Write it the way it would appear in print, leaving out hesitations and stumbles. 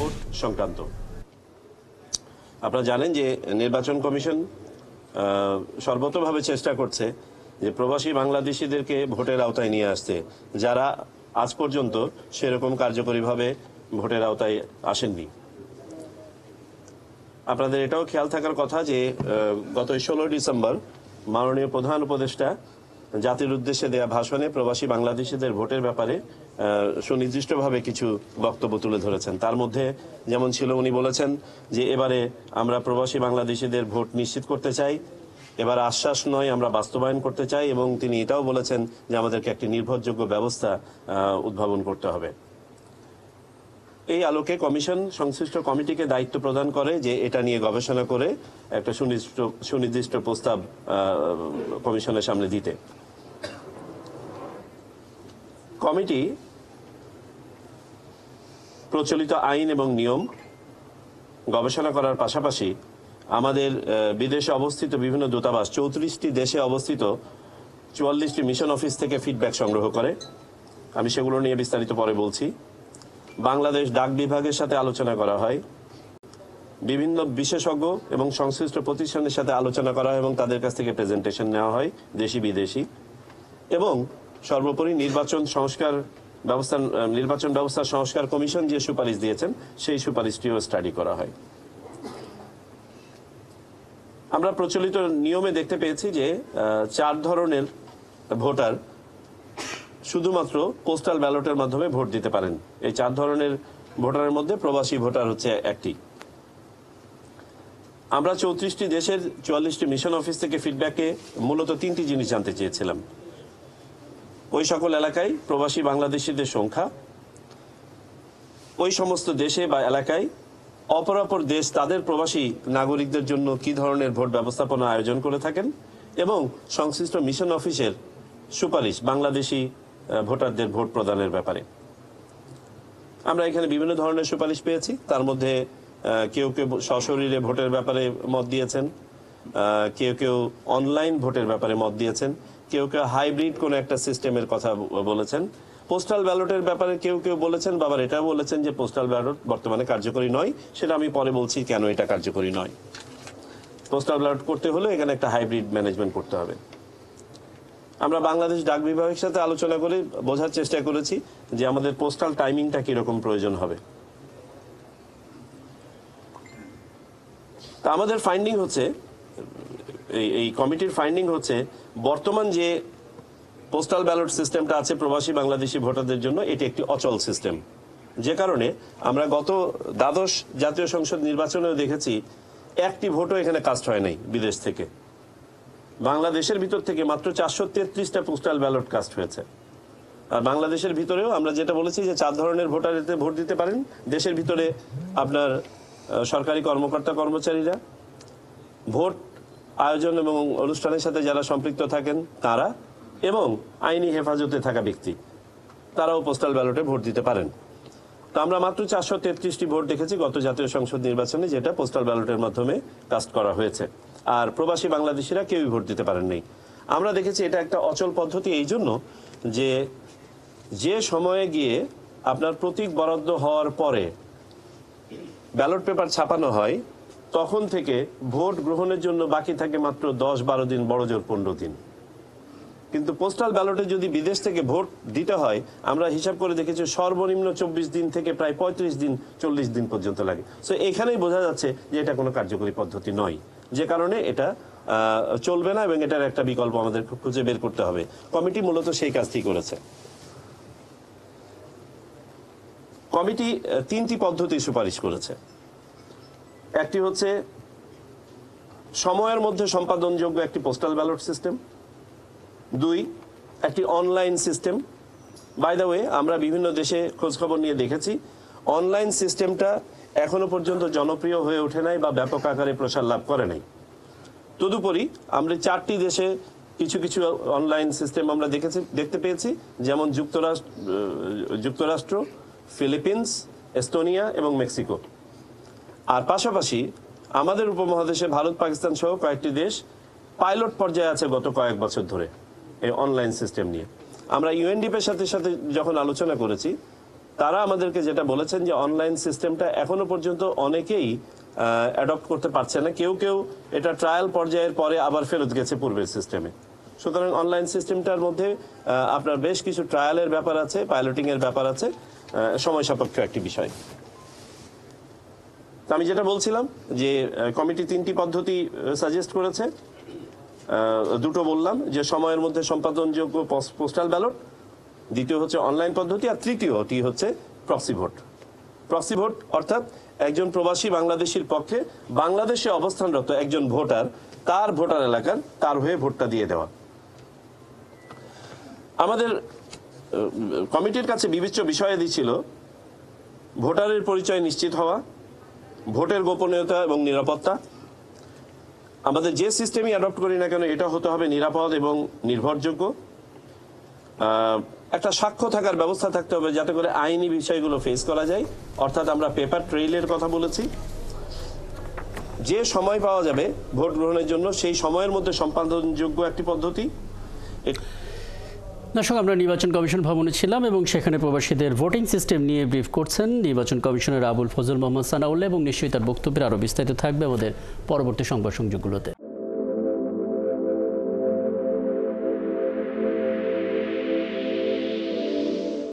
Vote সংক্রান্ত আপনারা জানেন যে নির্বাচন কমিশন সর্বতভাবে চেষ্টা করছে যে প্রবাসী বাংলাদেশিদেরকে ভোটের আওতায় নিয়ে আসতে, যারা আজ পর্যন্ত সেরকম কার্যকরীভাবে ভোটের আওতায় আসেননি। আপনাদের এটাও খেয়াল থাকার কথা যে গত 16 ডিসেম্বর মাননীয় প্রধান উপদেষ্টা জাতির উদ্দেশ্যে দেয়া ভাষণে প্রবাসী বাংলাদেশিদের ভোটের ব্যাপারে সুনির্দিষ্টভাবে কিছু বক্তব্য তুলে ধরেছেন। তার মধ্যে যেমন ছিল, উনি বলেছেন যে এবারে আমরা প্রবাসী বাংলাদেশিদের ভোট নিশ্চিত করতে চাই, এবার আশ্বাস নয় আমরা বাস্তবায়ন করতে চাই, এবং তিনি এটাও বলেছেন যে আমাদেরকে একটি নির্ভরযোগ্য ব্যবস্থা উদ্ভাবন করতে হবে। এই আলোকে কমিশন সংশ্লিষ্ট কমিটিকে দায়িত্ব প্রদান করে যে এটা নিয়ে গবেষণা করে একটা সুনির্দিষ্ট প্রস্তাব কমিশনের সামনে দিতে। কমিটি প্রচলিত আইন এবং নিয়ম গবেষণা করার পাশাপাশি আমাদের বিদেশে অবস্থিত বিভিন্ন দূতাবাস, 34টি দেশে অবস্থিত 44টি মিশন অফিস থেকে ফিডব্যাক সংগ্রহ করে। আমি সেগুলো নিয়ে বিস্তারিত পরে বলছি। বাংলাদেশ ডাক বিভাগের সাথে আলোচনা করা হয়, বিভিন্ন বিশেষজ্ঞ এবং সংশ্লিষ্ট প্রতিষ্ঠানের সাথে আলোচনা করা হয় এবং তাদের কাছ থেকে প্রেজেন্টেশন নেওয়া হয়, দেশি বিদেশি। এবং সর্বোপরি নির্বাচন ব্যবস্থা সংস্কার কমিশন যে সুপারিশ দিয়েছেন সেই সুপারিশটিও স্টাডি করা হয়। আমরা প্রচলিত নিয়মে দেখতে পেয়েছি যে 4 ধরনের ভোটার শুধুমাত্র পোস্টাল ব্যালটের মাধ্যমে ভোট দিতে পারেন। এই 4 ধরনের ভোটারের মধ্যে প্রবাসী ভোটার হচ্ছে একটি। আমরা 34টি দেশের 44টি মিশন অফিস থেকে ফিডব্যাকে মূলত 3টি জিনিস জানতে চেয়েছিলাম। ওই সকল এলাকায় প্রবাসী বাংলাদেশিদের সংখ্যা, ওই সমস্ত দেশে বা এলাকায় অপরাপর দেশ তাদের প্রবাসী নাগরিকদের জন্য কি ধরনের ভোট ব্যবস্থাপনা আয়োজন করে থাকেন, এবং সংশ্লিষ্ট মিশন অফিসের সুপারিশ বাংলাদেশি ভোটারদের ভোট প্রদানের ব্যাপারে। আমরা এখানে বিভিন্ন ধরনের সুপারিশ পেয়েছি। তার মধ্যে কেউ কেউ সশরীরে ভোটের ব্যাপারে মত দিয়েছেন, কেউ কেউ অনলাইন ভোটের ব্যাপারে মত দিয়েছেন, কেউ কেউ হাইব্রিড কোনো একটা সিস্টেমের কথা বলেছেন। পোস্টাল ব্যালটের ব্যাপারে কেউ কেউ বলেছেন, বাবার এটাও বলেছেন যে পোস্টাল ব্যালট বর্তমানে কার্যকরী নয়। সেটা আমি পরে বলছি কেন এটা কার্যকরী নয়। পোস্টাল ব্যালট করতে হলে এখানে একটা হাইব্রিড ম্যানেজমেন্ট করতে হবে। আমরা বাংলাদেশ ডাক বিভাগের সাথে আলোচনা করে বোঝার চেষ্টা করেছি যে আমাদের পোস্টাল টাইমিংটা কিরকম প্রয়োজন হবে। তা আমাদের ফাইন্ডিং হচ্ছে, এই কমিটির ফাইন্ডিং হচ্ছে, বর্তমান যে পোস্টাল ব্যালট সিস্টেমটা আছে প্রবাসী বাংলাদেশি ভোটারদের জন্য, এটি একটি অচল সিস্টেম। যে কারণে আমরা গত দ্বাদশ জাতীয় সংসদ নির্বাচনেও দেখেছি একটি ভোটও এখানে কাস্ট হয় নাই বিদেশ থেকে। বাংলাদেশের ভিতর থেকে মাত্র 433টা পোস্টাল ব্যালট কাস্ট হয়েছে। আর বাংলাদেশের ভিতরেও আমরা যেটা বলেছি যে 4 ধরনের ভোটার এতে ভোট দিতে পারেন। দেশের ভিতরে আপনার সরকারি কর্মকর্তা কর্মচারীরা, ভোট আয়োজন এবং অনুষ্ঠানের সাথে যারা সম্পৃক্ত থাকেন তারা, এবং আইনি হেফাজতে থাকা ব্যক্তি, তারাও পোস্টাল ব্যালটে ভোট দিতে পারেন। তো আমরা মাত্র 433টি ভোট দেখেছি গত জাতীয় সংসদ নির্বাচনে, যেটা পোস্টাল ব্যালটের মাধ্যমে কাস্ট করা হয়েছে। আর প্রবাসী বাংলাদেশিরা কেউই ভোট দিতে পারেন নাই। আমরা দেখেছি এটা একটা অচল পদ্ধতি এই জন্য যে সময়ে গিয়ে আপনার প্রতীক বরাদ্দ হওয়ার পরে ব্যালট পেপার ছাপানো হয়, তখন থেকে ভোট গ্রহণের জন্য বাকি থাকে মাত্র 10-12 দিন, বড় জোর 15 দিন। কিন্তু পোস্টাল ব্যালটে যদি বিদেশ থেকে ভোট দিতে হয়, আমরা হিসাব করে দেখেছি সর্বনিম্ন 24 দিন থেকে প্রায় 35 দিন 40 দিন পর্যন্ত লাগে। সো এখানেই বোঝা যাচ্ছে যে এটা কোনো কার্যকরী পদ্ধতি নয়, যে কারণে এটা চলবে না এবং এটার একটা বিকল্প আমাদের খুঁজে বের করতে হবে। কমিটি মূলত সেই কাজটি করেছে। কমিটি 3টি পদ্ধতি সুপারিশ করেছে। একটি হচ্ছে সময়ের মধ্যে সম্পাদনযোগ্য একটি পোস্টাল ব্যালট সিস্টেম। 2, একটি online system. By the way, আমরা বিভিন্ন দেশে খোঁজখবর নিয়ে দেখেছি অনলাইন সিস্টেমটা এখনো পর্যন্ত জনপ্রিয় হয়ে ওঠে নাই বা ব্যাপক আকারে প্রসার লাভ করে নাই। তদুপরি আমরা 4টি দেশে কিছু কিছু অনলাইন সিস্টেম আমরা দেখতে পেয়েছি, যেমন যুক্তরাষ্ট্র, ফিলিপিন্স, এস্তোনিয়া এবং মেক্সিকো। আর পাশাপাশি আমাদের উপমহাদেশে ভারত, পাকিস্তান সহ কয়েকটি দেশ পাইলট পর্যায়ে আছে গত কয়েক বছর ধরে এই অনলাইন সিস্টেম নিয়ে। আমরা ইউএনডিপির সাথে যখন আলোচনা করেছি, তারা আমাদেরকে যেটা বলেছেন যে অনলাইন সিস্টেমটা এখনো পর্যন্ত অনেকেই অ্যাডপ্ট করতে পারছে না, কেউ কেউ এটা ট্রায়াল পর্যায়ের পরে আবার ফেরত গেছে পূর্বের সিস্টেমে। সুতরাং অনলাইন সিস্টেমটার মধ্যে আপনার বেশ কিছু ট্রায়ালের ব্যাপার আছে, পাইলটিং এর ব্যাপার আছে, সময় সাপেক্ষ একটি বিষয়। আমি যেটা বলছিলাম যে কমিটি 3টি পদ্ধতি সাজেস্ট করেছে। দুটো বললাম যে সময়ের মধ্যে সম্পাদনযোগ্য পোস্টাল ব্যালট, দ্বিতীয় হচ্ছে অনলাইন পদ্ধতি, আর তৃতীয়টি হচ্ছে প্রক্সি ভোট। প্রক্সি ভোট অর্থাৎ একজন প্রবাসী বাংলাদেশীর পক্ষে বাংলাদেশে অবস্থানরত একজন ভোটার তার ভোটার এলাকার তার হয়ে ভোটটা দিয়ে দেওয়া। আমাদের কমিটির কাছে বিবেচ্য বিষয়াদি ছিল ভোটারের পরিচয় নিশ্চিত হওয়া, ভোটের গোপনীয়তা এবং নিরাপত্তা। আমাদের যে সিস্টেমই অ্যাডপ্ট করি না কেন এটা হতে হবে নিরাপদ এবং নির্ভরযোগ্য। একটা সাক্ষ্য থাকার ব্যবস্থা থাকতে হবে যাতে করে আইনি বিষয়গুলো ফেস করা যায়, অর্থাৎ আমরা পেপার ট্রেইলের কথা বলেছি। যে সময় পাওয়া যাবে ভোট গ্রহণের জন্য সেই সময়ের মধ্যে সম্পাদনযোগ্য একটি পদ্ধতি। দর্শক, আমরা নির্বাচন কমিশন ভবনে ছিলাম এবং সেখানে প্রবাসীদের ভোটিং সিস্টেম নিয়ে ব্রিফ করছেন নির্বাচন কমিশনের আবুল ফজল মোহাম্মদ সানাউল্লাহ, এবং নিশ্চয়ই তার বক্তব্যের আরও বিস্তারিত থাকবে আমাদের পরবর্তী সংবাদ সংযোগগুলোতে।